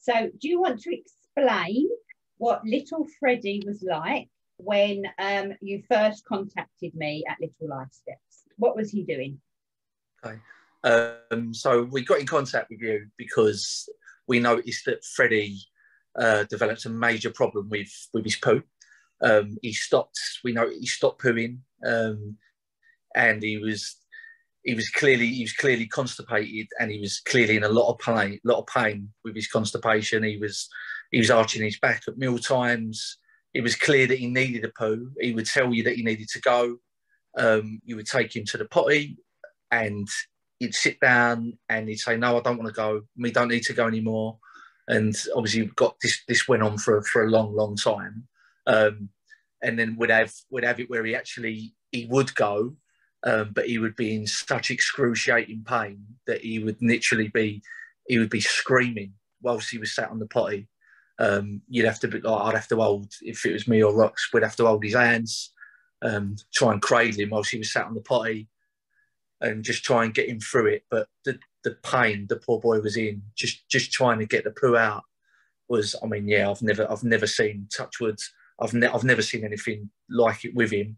So do you want to explain what little Freddie was like when you first contacted me at Little Life Steps? What was he doing? Okay. So we got in contact with you because we noticed that Freddie developed a major problem with his poo. We know he stopped pooing, and he was clearly constipated, and he was clearly in a lot of pain with his constipation. He was arching his back at meal times. It was clear that he needed a poo. He would tell you that he needed to go. You would take him to the potty, and he'd sit down and he'd say, "No, I don't want to go. We don't need to go anymore." And obviously, this went on for a long time. And then we'd have it where he would go, but he would be in such excruciating pain that he would literally be screaming whilst he was sat on the potty. You'd have to be like, I'd have to hold, if it was me or Rox, we'd have to hold his hands, try and cradle him whilst he was sat on the potty, and just try and get him through it. But the pain the poor boy was in, just trying to get the poo out was, I mean, yeah, I've never seen, touch wood, I've never seen anything like it with him,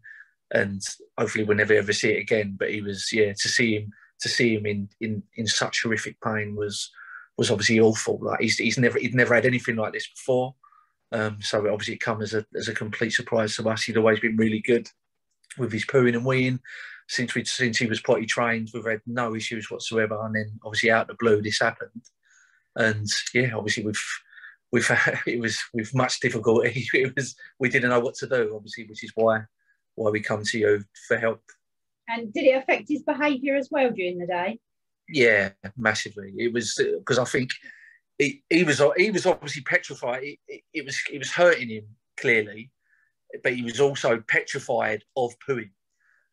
and hopefully we'll never ever see it again. But he was, yeah, to see him in such horrific pain was obviously awful. Like he'd never had anything like this before, so obviously it come as a complete surprise to us. He'd always been really good with his pooing and weeing since he was potty trained. We've had no issues whatsoever, and then obviously out of the blue this happened, and yeah, obviously it was with much difficulty. We didn't know what to do, obviously, which is why we come to you for help. And did it affect his behaviour as well during the day? Yeah, massively. It was because I think he was obviously petrified. It was hurting him clearly, but he was also petrified of pooing.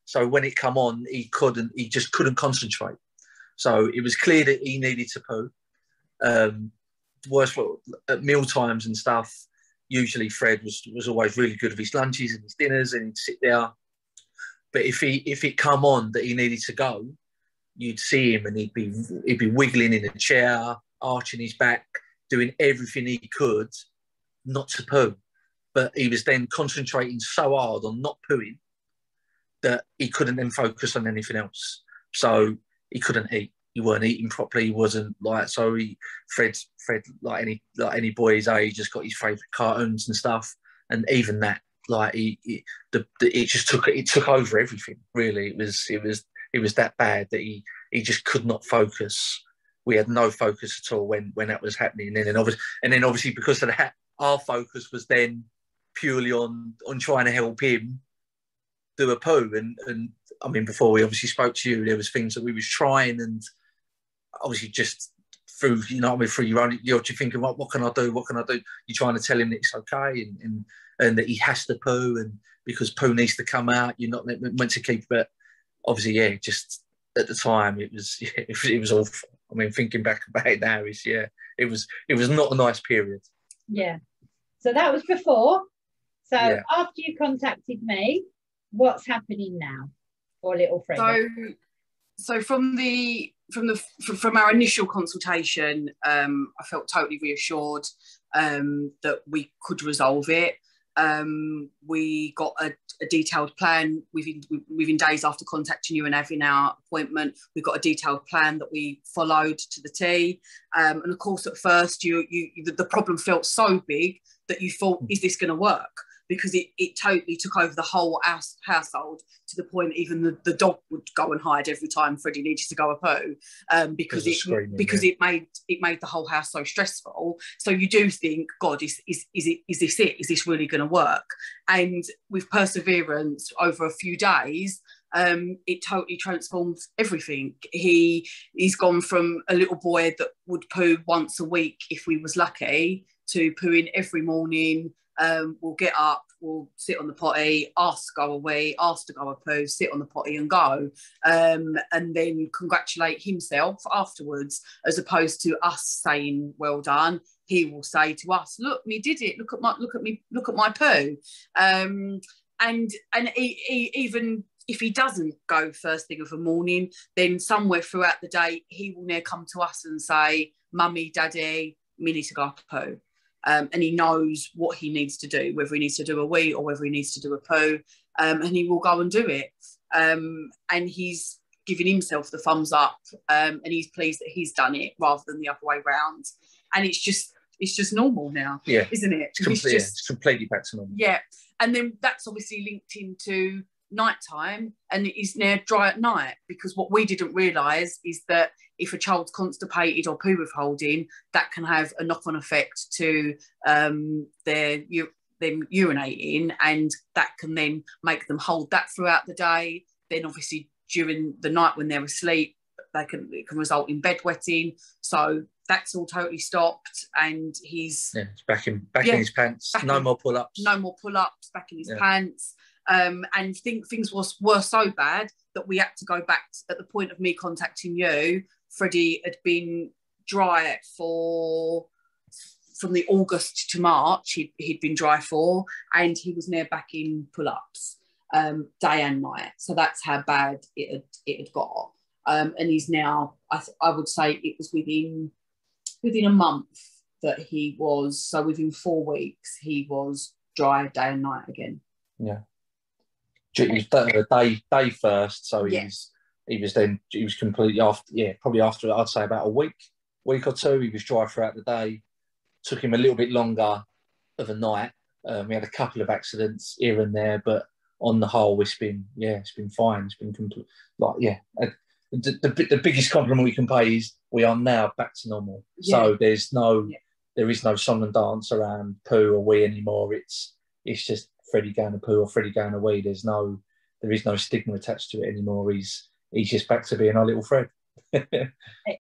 So when it come on, he just couldn't concentrate. So it was clear that he needed to poo. Worse at meal times and stuff. Usually Fred was always really good with his lunches and his dinners, and he'd sit there. But if it come on that he needed to go, you'd see him and he'd be wiggling in a chair, arching his back, doing everything he could not to poo. But he was then concentrating so hard on not pooing that he couldn't then focus on anything else. So he couldn't eat. He weren't eating properly. He wasn't like, so Fred like any boy his age just got his favourite cartoons and stuff. And even that, like it took over everything. Really, it was that bad that he just could not focus. We had no focus at all when that was happening. And then obviously because of that, our focus was then purely on trying to help him do a poo. And I mean, before we obviously spoke to you, there was things that we was trying, and obviously just through, you know what I mean, through your own, you're thinking, what can I do? What can I do? You're trying to tell him that it's okay and that he has to poo, and because poo needs to come out, you're not meant to keep it. Obviously, yeah, just at the time it was awful. I mean, thinking back about it now, it was not a nice period. Yeah. So that was before. So yeah. After you contacted me, what's happening now for little Freddie? So from our initial consultation, I felt totally reassured that we could resolve it. We got a detailed plan within days after contacting you and having our appointment. We got a detailed plan that we followed to the T. And of course, at first, the problem felt so big that you thought, is this going to work? Because it totally took over the whole household, to the point even the dog would go and hide every time Freddie needed to go a poo, because it made the whole house so stressful. So you do think, God, is this it? Is this really going to work? And with perseverance over a few days, it totally transformed everything. He's gone from a little boy that would poo once a week if we was lucky, to pooing every morning. We'll get up, we'll sit on the potty, ask to go away, ask to go a poo, sit on the potty and go, and then congratulate himself afterwards, as opposed to us saying well done. He will say to us, look, we did it, look at my poo. And even if he doesn't go first thing of the morning, then somewhere throughout the day he will now come to us and say, Mummy, Daddy, Millie to go poo. And he knows what he needs to do, whether he needs to do a wee or whether he needs to do a poo, and he will go and do it. And he's giving himself the thumbs up, and he's pleased that he's done it rather than the other way round. And it's just normal now, isn't it? It's completely back to normal. Yeah, and then that's obviously linked into nighttime, and it is now dry at night, because what we didn't realise is that if a child's constipated or poo withholding, that can have a knock-on effect to them urinating, and that can then make them hold that throughout the day. Then obviously during the night when they're asleep, it can result in bedwetting. So that's all totally stopped, and he's back in his pants. No more pull-ups. No more pull-ups. Back in his pants. And things were so bad that we had to go back. At the point of me contacting you, Freddie had been dry from the August to March. He'd been dry for, and he was near back in pull-ups day and night. So that's how bad it had got. And he's now, I would say it was within a month that he was, so within 4 weeks, he was dry day and night again. Yeah. He was day first, so he was completely probably after, I'd say about a week or two, he was dry throughout the day. Took him a little bit longer of a night. We had a couple of accidents here and there, but on the whole, it's been fine. It's been complete, the biggest compliment we can pay is we are now back to normal. Yeah. So there is no song and dance around poo or wee anymore. It's just Freddie going to poo or Freddie going to wee. There is no stigma attached to it anymore. He's just back to being our little Fred.